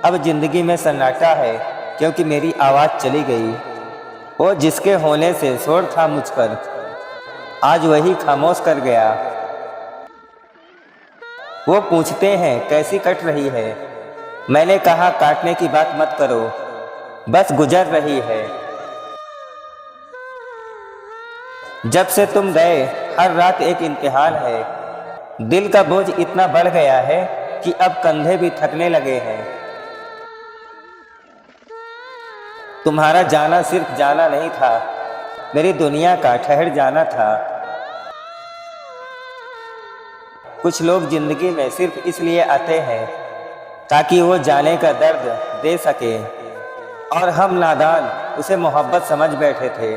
अब जिंदगी में सन्नाटा है क्योंकि मेरी आवाज़ चली गई। वो जिसके होने से शोर था मुझ पर, आज वही खामोश कर गया। वो पूछते हैं कैसी कट रही है, मैंने कहा काटने की बात मत करो, बस गुजर रही है। जब से तुम गए हर रात एक इम्तिहान है। दिल का बोझ इतना बढ़ गया है कि अब कंधे भी थकने लगे हैं। तुम्हारा जाना सिर्फ जाना नहीं था, मेरी दुनिया का ठहर जाना था। कुछ लोग जिंदगी में सिर्फ इसलिए आते हैं ताकि वो जाने का दर्द दे सके, और हम नादान उसे मोहब्बत समझ बैठे थे।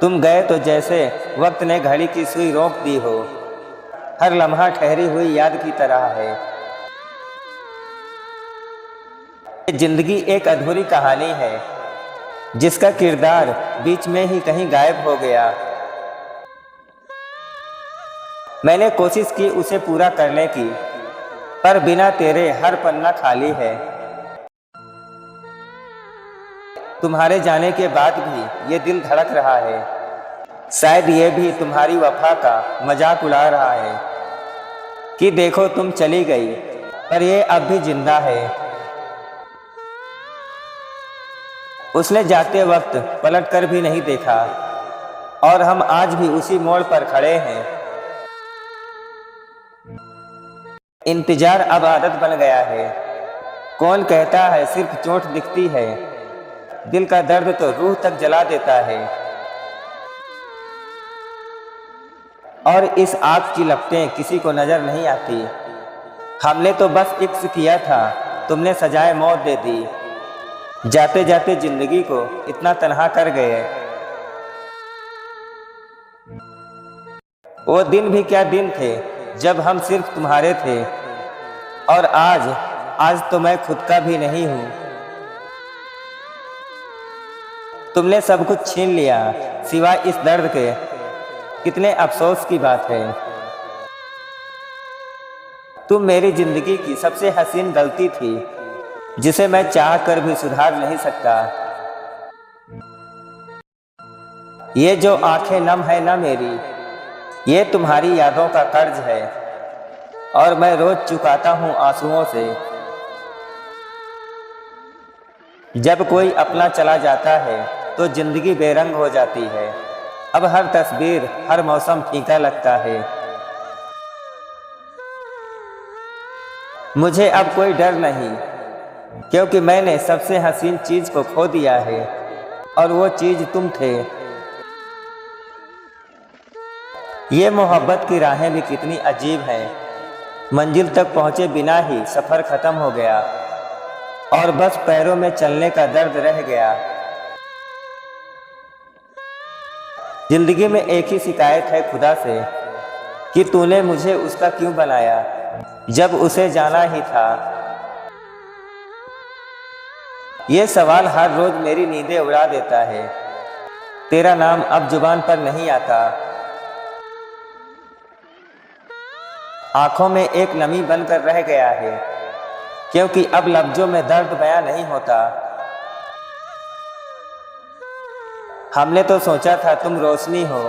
तुम गए तो जैसे वक्त ने घड़ी की सुई रोक दी हो, हर लम्हा ठहरी हुई याद की तरह है। जिंदगी एक अधूरी कहानी है जिसका किरदार बीच में ही कहीं गायब हो गया। मैंने कोशिश की उसे पूरा करने की, पर बिना तेरे हर पन्ना खाली है। तुम्हारे जाने के बाद भी ये दिल धड़क रहा है, शायद ये भी तुम्हारी वफा का मजाक उड़ा रहा है कि देखो तुम चली गई पर ये अब भी जिंदा है। उसने जाते वक्त पलट कर भी नहीं देखा, और हम आज भी उसी मोड़ पर खड़े हैं। इंतजार अब आदत बन गया है। कौन कहता है सिर्फ चोट दिखती है, दिल का दर्द तो रूह तक जला देता है। और इस आग की लपटें किसी को नजर नहीं आती। हमने तो बस इश्क किया था, तुमने सजाए मौत दे दी। जाते जाते जिंदगी को इतना तन्हा कर गए। वो दिन भी क्या दिन थे जब हम सिर्फ तुम्हारे थे, और आज तो मैं खुद का भी नहीं हूँ। तुमने सब कुछ छीन लिया सिवाय इस दर्द के, कितने अफसोस की बात है। तुम मेरी जिंदगी की सबसे हसीन गलती थी जिसे मैं चाह कर भी सुधार नहीं सकता। ये जो आंखें नम है ना मेरी, ये तुम्हारी यादों का कर्ज है, और मैं रोज चुकाता हूँ आंसुओं से। जब कोई अपना चला जाता है तो जिंदगी बेरंग हो जाती है। अब हर तस्वीर हर मौसम फीका लगता है। मुझे अब कोई डर नहीं, क्योंकि मैंने सबसे हसीन चीज को खो दिया है, और वो चीज तुम थे। ये मोहब्बत की राहें भी कितनी अजीब हैं। मंजिल तक पहुंचे बिना ही सफर खत्म हो गया, और बस पैरों में चलने का दर्द रह गया। जिंदगी में एक ही शिकायत है खुदा से कि तूने मुझे उसका क्यों बनाया जब उसे जाना ही था। ये सवाल हर रोज मेरी नींदें उड़ा देता है। तेरा नाम अब जुबान पर नहीं आता। आंखों में एक नमी बनकर रह गया है, क्योंकि अब लफ्जों में दर्द बयां नहीं होता। हमने तो सोचा था तुम रोशनी हो,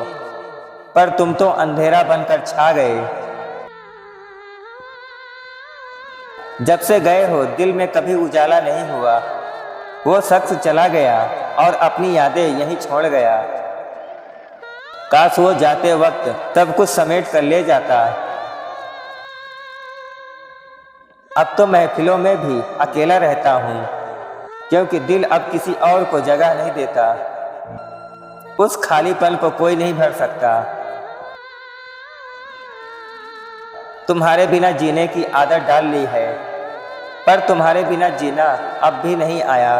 पर तुम तो अंधेरा बनकर छा गए। जब से गए हो दिल में कभी उजाला नहीं हुआ। वो शख्स चला गया और अपनी यादें यहीं छोड़ गया। काश वो जाते वक्त सब कुछ समेट कर ले जाता। अब तो महफिलों में भी अकेला रहता हूँ, क्योंकि दिल अब किसी और को जगह नहीं देता। उस खालीपन को कोई नहीं भर सकता। तुम्हारे बिना जीने की आदत डाल ली है, पर तुम्हारे बिना जीना अब भी नहीं आया।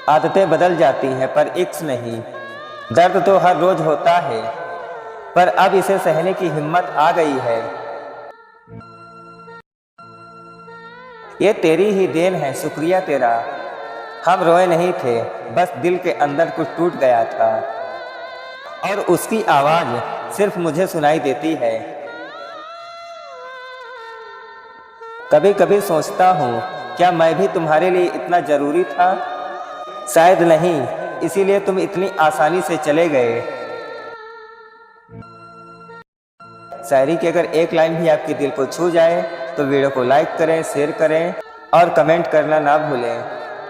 आदतें बदल जाती हैं पर इश्क नहीं। दर्द तो हर रोज होता है, पर अब इसे सहने की हिम्मत आ गई है। ये तेरी ही देन है, शुक्रिया तेरा। हम रोए नहीं थे, बस दिल के अंदर कुछ टूट गया था। और उसकी आवाज़ सिर्फ मुझे सुनाई देती है। कभी कभी सोचता हूँ, क्या मैं भी तुम्हारे लिए इतना ज़रूरी था? शायद नहीं, इसीलिए तुम इतनी आसानी से चले गए। शायरी की अगर एक लाइन भी आपके दिल को छू जाए तो वीडियो को लाइक करें, शेयर करें और कमेंट करना ना भूलें,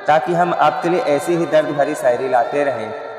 ताकि हम आपके लिए ऐसी ही दर्द भरी शायरी लाते रहें।